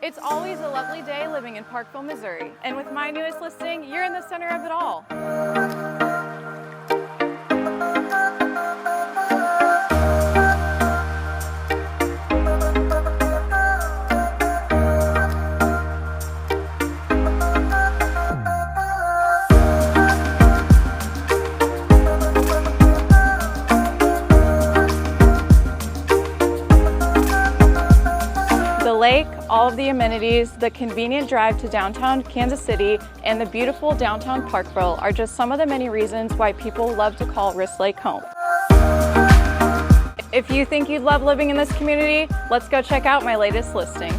It's always a lovely day living in Parkville, Missouri, and with my newest listing, you're in the center of it all. The lake, all of the amenities, the convenient drive to downtown Kansas City, and the beautiful downtown Parkville are just some of the many reasons why people love to call Wrist Lake home. If you think you'd love living in this community, let's go check out my latest listing.